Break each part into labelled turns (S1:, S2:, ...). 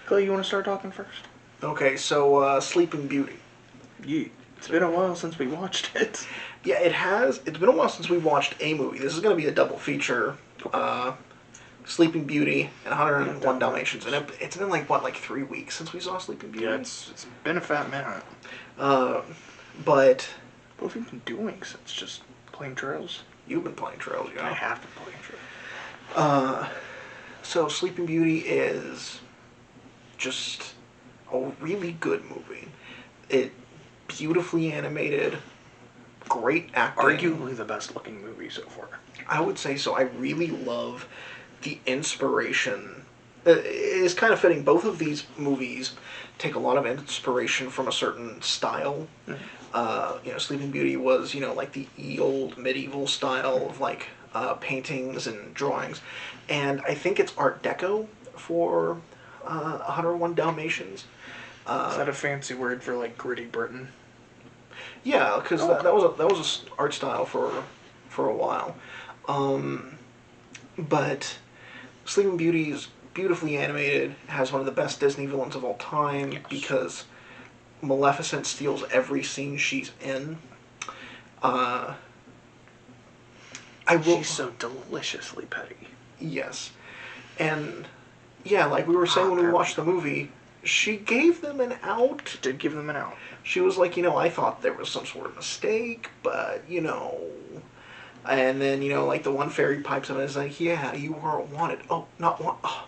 S1: Clay, you want to start talking first?
S2: Okay, so Sleeping Beauty.
S1: Yeah. It's been a while since we watched it.
S2: Yeah, it has. It's been a while since we watched a movie. This is going to be a double feature. Sleeping Beauty and 101 Dalmatians. And it's been like 3 weeks since we saw Sleeping Beauty?
S1: Yeah, it's been a fat minute.
S2: But...
S1: What have you been doing since just playing Trails?
S2: You've been playing Trails, yeah.
S1: I have been playing Trails.
S2: So Sleeping Beauty is just a really good movie. It beautifully animated, great acting.
S1: Arguably the best looking movie so far.
S2: I would say so. I really love the inspiration. It's kind of fitting. Both of these movies take a lot of inspiration from a certain style. Mm-hmm. Sleeping Beauty was, like the old medieval style of paintings and drawings. And I think it's Art Deco for 101 Dalmatians.
S1: Is that a fancy word for gritty Britain?
S2: Yeah, because that was an art style for a while. But Sleeping Beauty is beautifully animated, has one of the best Disney villains of all time, yes, because Maleficent steals every scene she's in.
S1: She's so deliciously petty.
S2: Yes. And, yeah, like we were saying when we watched the movie, she gave them an out.
S1: She did give them an out.
S2: She was like, I thought there was some sort of mistake, but, And then, the one fairy pipes up and is like, yeah, you weren't wanted. Oh, not wanted. Oh,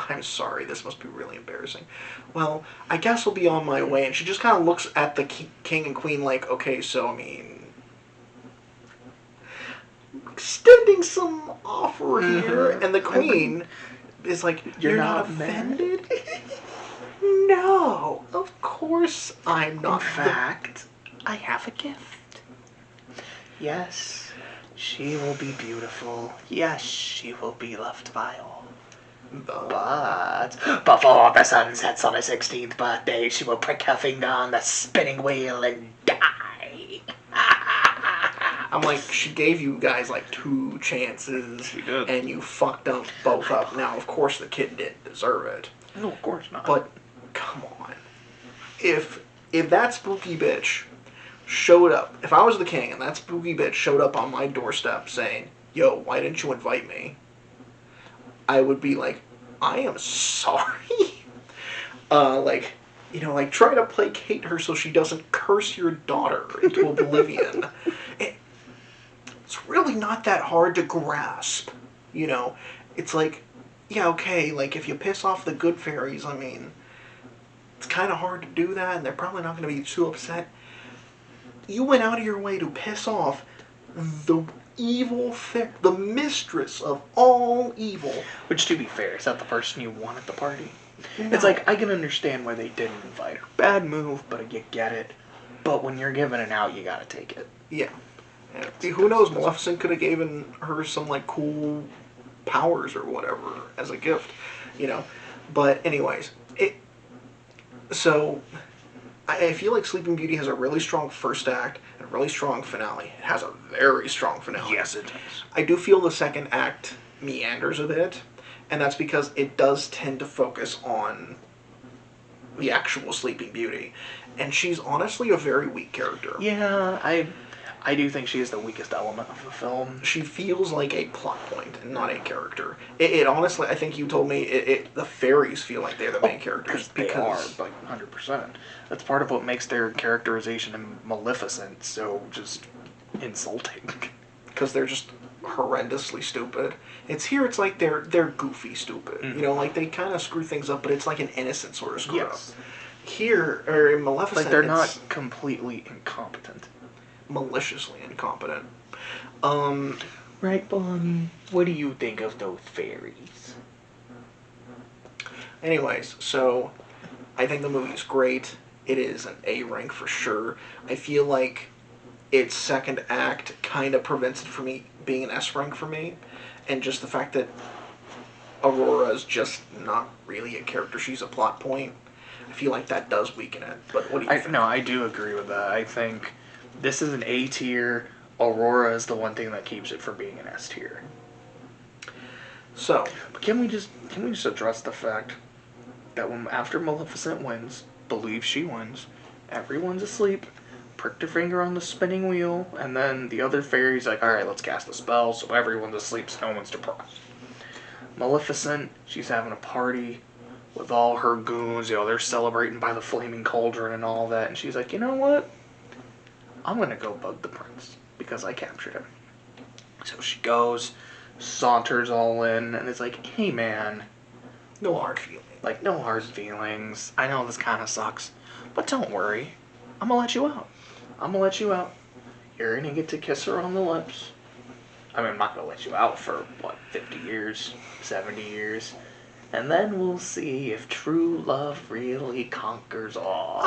S2: I'm sorry, this must be really embarrassing. Well, I guess I'll be on my way. And she just kind of looks at the king and queen like, okay, so, extending some offer here. And the queen is like, you're not offended? No, of course I'm not.
S1: In fact, I have a gift. Yes, she will be beautiful. Yes, she will be loved by all. But before the sun sets on her 16th birthday, she will prick her finger on the spinning wheel and die.
S2: I'm like, she gave you guys 2 chances.
S1: She did.
S2: And you fucked them both up. Now, of course, the kid didn't deserve it.
S1: No, of course not.
S2: But, come on. If that spooky bitch showed up, if I was the king and that spooky bitch showed up on my doorstep saying, yo, why didn't you invite me? I would be like, I am sorry. Try to placate her so she doesn't curse your daughter into oblivion. It's really not that hard to grasp. It's like, yeah, okay, if you piss off the good fairies, it's kind of hard to do that, and they're probably not going to be too upset. You went out of your way to piss off the evil the mistress of all evil.
S1: Which, to be fair, is that the person you want at the party?
S2: No.
S1: It's like, I can understand why they didn't invite her. Bad move, but you get it. But when you're giving an out, you gotta take it.
S2: Yeah. Who knows, Maleficent could have given her some, cool powers or whatever as a gift, But anyways, so I feel like Sleeping Beauty has a really strong first act and a really strong finale. It has a very strong finale.
S1: Yes, it does.
S2: I do feel the second act meanders a bit, and that's because it does tend to focus on the actual Sleeping Beauty. And she's honestly a very weak character.
S1: Yeah, I do think she is the weakest element of the film.
S2: She feels like a plot point and not a character. It honestly, I think you told me, the fairies feel like they're the main characters.
S1: Because they are, 100%. That's part of what makes their characterization in Maleficent so just insulting.
S2: Because they're just horrendously stupid. It's like they're goofy stupid. Mm-hmm. They kind of screw things up, but it's like an innocent sort of screw up. Here, or in Maleficent,
S1: they're not completely incompetent.
S2: Maliciously incompetent.
S1: Right, Bonnie? What do you think of those fairies?
S2: Anyways, so I think the movie's great. It is an A rank for sure. I feel like its second act kind of prevents it from being an S rank for me, and just the fact that Aurora is just not really a character; she's a plot point. I feel like that does weaken it. But what do you think?
S1: No, I do agree with that. I think this is an A tier. Aurora is the one thing that keeps it from being an S tier.
S2: So,
S1: but can we just address the fact that when after Maleficent wins, believes she wins, everyone's asleep, prick their finger on the spinning wheel, and then the other fairy's like, alright, let's cast a spell so everyone's asleep so no one's depressed. Maleficent, she's having a party with all her goons, they're celebrating by the flaming cauldron and all that, and she's like, you know what? I'm gonna go bug the prince, because I captured him. So she goes, saunters all in, and it's like, hey man.
S2: No hard feelings.
S1: Like, no hard feelings. I know this kind of sucks, but don't worry. I'm gonna let you out. I'm gonna let you out. You're gonna get to kiss her on the lips. I mean, I'm not gonna let you out for, 50 years? 70 years? And then we'll see if true love really conquers all.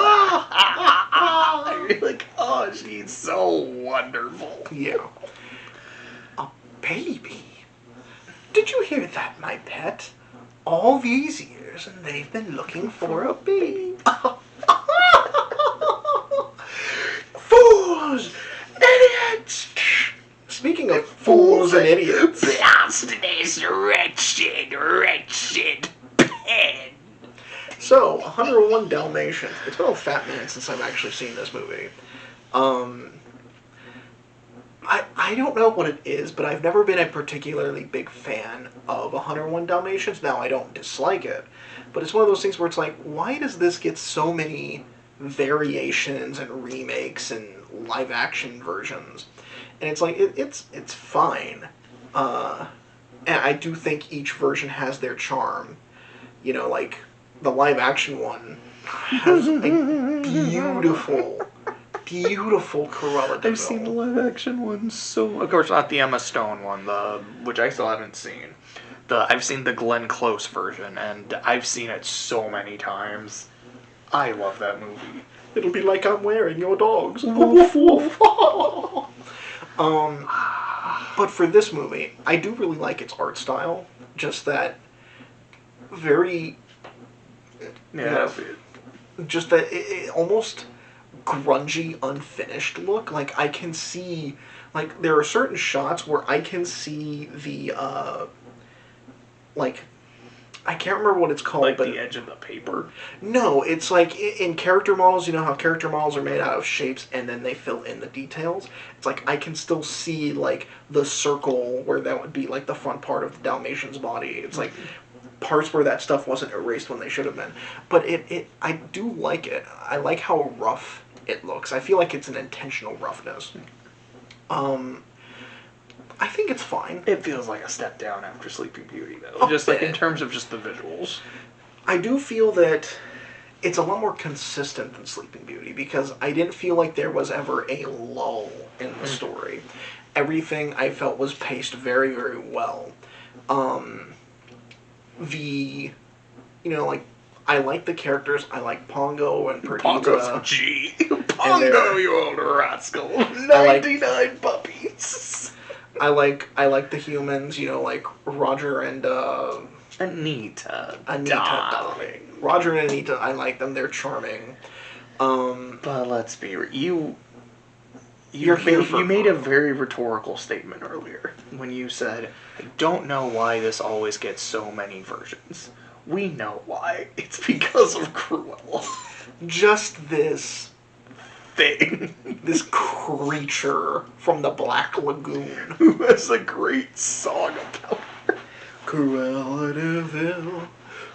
S1: You're like, oh, she's so wonderful.
S2: Yeah. A baby? Did you hear that, my pet? All these years, and they've been looking for a baby. Fools! Idiots! Speaking of fools and idiots.
S1: Blasphemous, wretched pen.
S2: So, 101 Dalmatians. It's been a fat minute since I've actually seen this movie. I don't know what it is, but I've never been a particularly big fan of 101 Dalmatians. Now, I don't dislike it, but it's one of those things where it's like, why does this get so many variations and remakes and live-action versions? And it's like, it's fine. And I do think each version has their charm. You know, like, the live-action one has a beautiful Cruella de Vil.
S1: I've seen the live-action one, so... Of course, not the Emma Stone one, which I still haven't seen. I've seen the Glenn Close version, and I've seen it so many times. I love that movie.
S2: It'll be like I'm wearing your dogs. Woof, woof. But for this movie, I do really like its art style. Just that very...
S1: Yeah,
S2: just that it almost grungy, unfinished look. Like, I can see... Like, there are certain shots where I can see the, I can't remember what it's called,
S1: like
S2: but...
S1: the edge of the paper?
S2: No, it's like in character models, you know how character models are made out of shapes and then they fill in the details? It's like I can still see, like, the circle where that would be, like, the front part of the Dalmatian's body. It's like parts where that stuff wasn't erased when they should have been. But I do like it. I like how rough it looks. I feel like it's an intentional roughness. I think it's fine.
S1: It feels like a step down after Sleeping Beauty, though. Just like in terms of just the visuals.
S2: I do feel that it's a lot more consistent than Sleeping Beauty because I didn't feel like there was ever a lull in the story. Everything I felt was paced very, very well. I like the characters. I like Pongo and Perdita.
S1: Pongo's G. Pongo, you old rascal. 99 puppies.
S2: I like the humans, like Roger and
S1: Anita,
S2: darling. Roger and Anita, I like them. They're charming.
S1: But let's be real. You made a very rhetorical statement earlier when you said, I don't know why this always gets so many versions. We know why. It's because of Cruella.
S2: Just this
S1: thing.
S2: This creature from the Black Lagoon.
S1: Who has a great song about her.
S2: Cruella de Vil,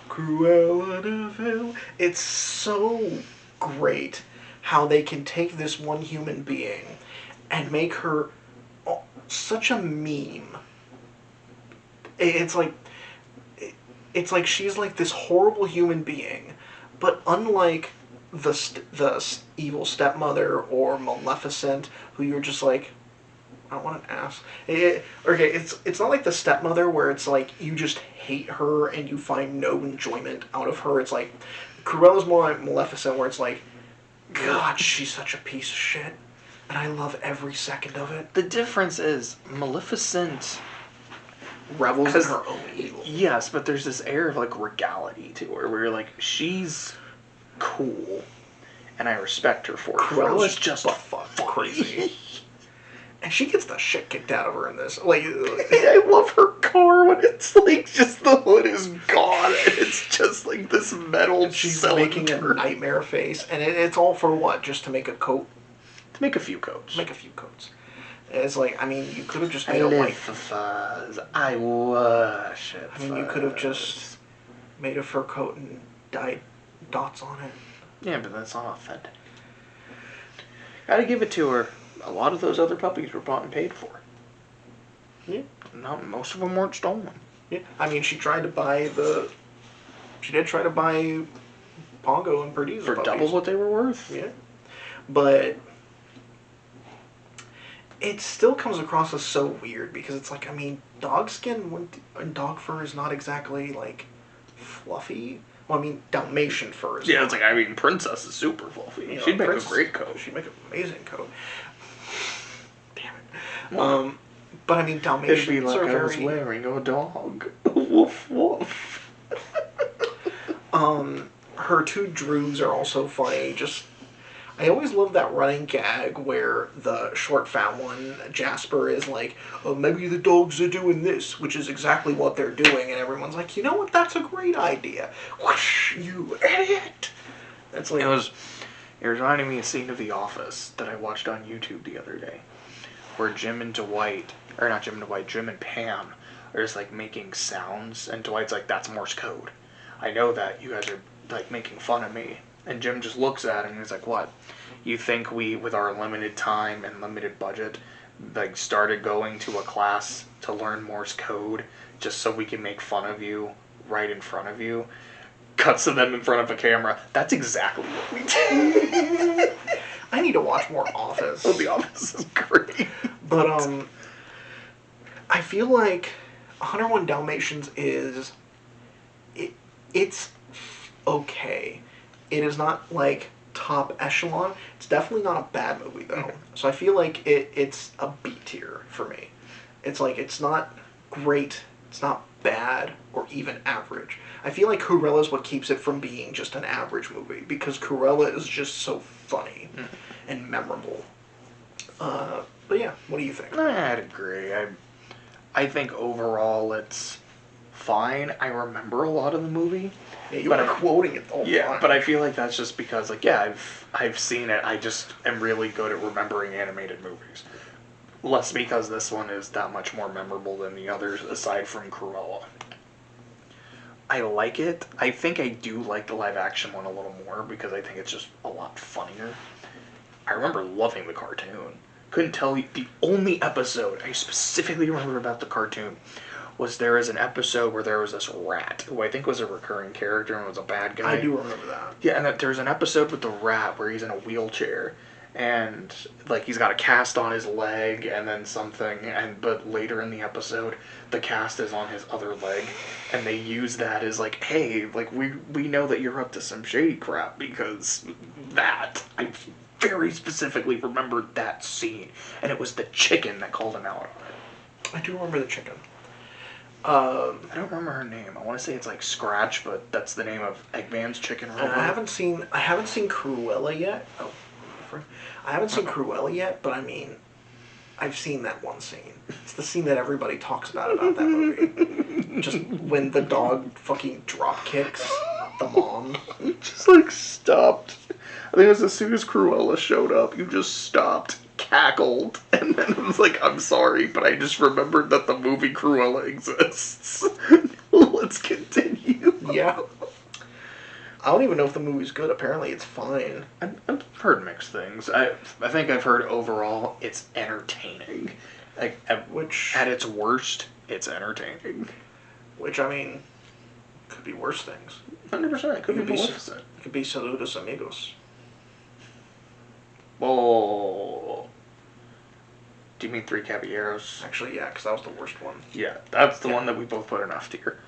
S2: Cruella de Vil. It's so great how they can take this one human being and make her such a meme. It's like she's like this horrible human being, but unlike the evil stepmother or Maleficent, who you're just like, I don't want an ass. It's not like the stepmother where it's like you just hate her and you find no enjoyment out of her. It's like Cruella's more like Maleficent, where it's like, God, she's such a piece of shit, and I love every second of it.
S1: The difference is Maleficent
S2: revels in her own evil.
S1: Yes, but there's this air of like regality to her, where you're like, she's cool, and I respect her for it.
S2: Cruella's
S1: just
S2: crazy. And she gets the shit kicked out of her in this. Like,
S1: I love her car when it's like just the hood is gone and it's just like this metal.
S2: She's making a nightmare face, and it's all for what? Just to make a coat?
S1: To make a few coats.
S2: Make a few coats. It's like, I mean, you could have just made
S1: I
S2: a
S1: live
S2: white.
S1: for fuzz. I worship.
S2: I mean, you could have just made a fur coat and dyed dots on it.
S1: Yeah, but that's not authentic. Gotta give it to her. A lot of those other puppies were bought and paid for.
S2: Yeah.
S1: Not most of them weren't stolen.
S2: Yeah. I mean, she did try to buy Pongo and Perdiz
S1: For
S2: puppies.
S1: double what they were worth.
S2: Yeah. But it still comes across as so weird because it's like, I mean, dog skin and dog fur is not exactly like fluffy. Well, I mean, Dalmatian fur is.
S1: Yeah, it's like, I mean, Princess is super fluffy.
S2: You know,
S1: She'd make a great coat.
S2: She'd make an amazing coat. Damn it. But I mean, Dalmatians
S1: It'd be like
S2: are
S1: I was
S2: very.
S1: wearing a dog. Woof woof.
S2: Her two Drews are also funny. Just, I always love that running gag where the short fat one, Jasper, is like, oh, maybe the dogs are doing this, which is exactly what they're doing, and everyone's like, you know what, that's a great idea. Whoosh, you idiot! That's like...
S1: It reminded me of a scene of The Office that I watched on YouTube the other day, where Jim and Pam are just like making sounds, and Dwight's like, that's Morse code. I know that, you guys are like making fun of me. And Jim just looks at him and he's like, what? You think we, with our limited time and limited budget, like started going to a class to learn Morse code just so we can make fun of you right in front of you? Cuts to them in front of a camera. That's exactly what we did.
S2: I need to watch more Office.
S1: Oh, The Office is great.
S2: But, I feel like 101 Dalmatians is... It's okay. It is not, like, top echelon. It's definitely not a bad movie, though.
S1: Mm-hmm.
S2: So I feel like it's a B tier for me. It's like, it's not great, it's not bad, or even average. I feel like Cruella is what keeps it from being just an average movie, because Cruella is just so funny and memorable. But yeah, what do you think?
S1: I'd agree. I think overall it's fine. I remember a lot of the movie.
S2: Yeah, you were quoting it the whole time.
S1: But I feel like that's just because, like, yeah, I've seen it. I just am really good at remembering animated movies. Less because this one is that much more memorable than the others, aside from Cruella. I like it. I think I do like the live action one a little more because I think it's just a lot funnier. I remember loving the cartoon. Couldn't tell you. The only episode I specifically remember about the cartoon was there was an episode where there was this rat, who I think was a recurring character and was a bad guy.
S2: I do remember that.
S1: Yeah, and there's an episode with the rat where he's in a wheelchair, and like he's got a cast on his leg and then something, but later in the episode, the cast is on his other leg, and they use that as like, hey, like we know that you're up to some shady crap because that. I very specifically remembered that scene, and it was the chicken that called him out on it.
S2: I do remember the chicken.
S1: I don't remember her name. I want to say it's like Scratch, but that's the name of Eggman's chicken robot.
S2: I haven't seen Cruella yet. Oh, I haven't seen Cruella yet, but I mean, I've seen that one scene. It's the scene that everybody talks about that movie. Just when the dog fucking drop kicks the mom.
S1: Just like stopped. I think it was as soon as Cruella showed up, you just stopped, cackled, and then it was like, I'm sorry, but I just remembered that the movie Cruella exists. Let's continue.
S2: Yeah. I don't even know if the movie's good. Apparently it's fine.
S1: I've heard mixed things. I think I've heard overall it's entertaining. Like,
S2: Which,
S1: at its worst, it's entertaining.
S2: I mean, could be worse things.
S1: 100%. It could be Maleficent.
S2: It could be Saludos Amigos.
S1: Oh. Do you mean Three Caballeros?
S2: Actually, yeah, because that was the worst one.
S1: Yeah, that's the one that we both put in F tier.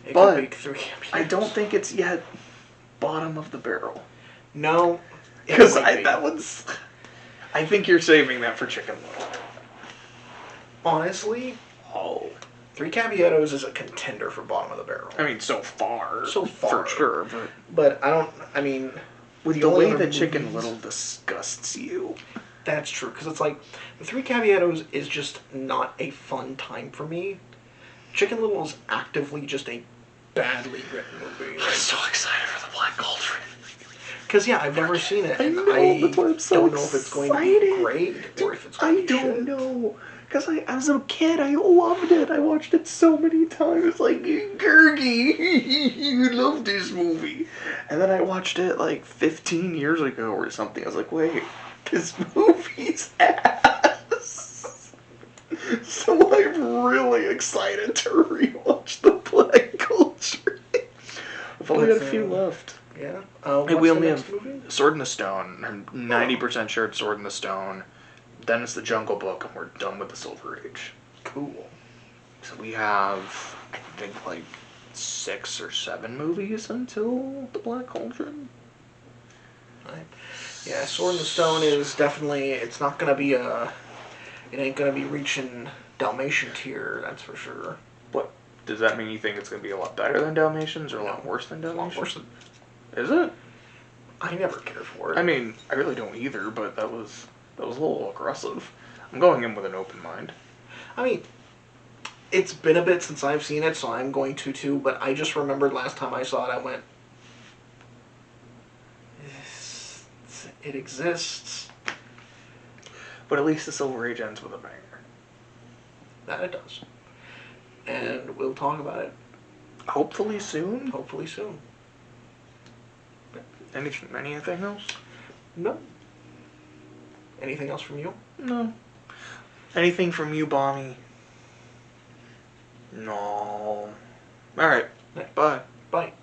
S2: It
S1: But
S2: could be Three Caballeros.
S1: I don't think it's yet bottom of the barrel.
S2: No.
S1: Because that one's... I think you're saving that for Chicken Little.
S2: Honestly, Three Caballeros is a contender for bottom of the barrel.
S1: I mean, so far.
S2: So far.
S1: For sure, but...
S2: But I don't, I mean...
S1: With the way that Chicken Little disgusts you.
S2: That's true, because it's like, the Three Caballeros is just not a fun time for me. Chicken Little is actively just a badly written movie.
S1: I'm so excited for the Black Cauldron.
S2: Because, yeah, I've never seen it, and
S1: I that's why I'm so
S2: don't know if it's going to be great, or if it's going to be
S1: I don't
S2: shit.
S1: know. Because as a kid, I loved it. I watched it so many times. Like, Gergie, you love this movie. And then I watched it like 15 years ago or something. I was like, wait, this movie's ass. So I'm really excited to rewatch the Black Cauldron. I've only got a few left.
S2: Yeah.
S1: Hey,
S2: What's
S1: we
S2: the
S1: only
S2: next
S1: have
S2: movie?
S1: Sword in the Stone. I'm 90% sure it's Sword in the Stone. Then it's the Jungle Book, and we're done with the Silver Age.
S2: Cool.
S1: So we have, I think, like 6 or 7 movies until the Black Cauldron.
S2: Right. Yeah, Sword in the Stone is definitely, it's not going to be it ain't going to be reaching Dalmatian tier, that's for sure.
S1: What? Does that mean you think it's going to be a lot better than Dalmatians or a lot worse than
S2: A lot
S1: Dalmatians?
S2: worse than,
S1: Is it?
S2: I never cared for it.
S1: I mean, I really don't either, but that was a little aggressive. I'm going in with an open mind.
S2: I mean, it's been a bit since I've seen it, so I'm going to too, but I just remembered last time I saw it, I went, it exists.
S1: But at least the Silver Age ends with a banger.
S2: That it does. And we'll talk about it.
S1: Hopefully soon.
S2: Hopefully soon.
S1: Anything else?
S2: No. Anything else from you?
S1: No. Anything from you, Bonnie? No. Alright. Bye.
S2: Bye.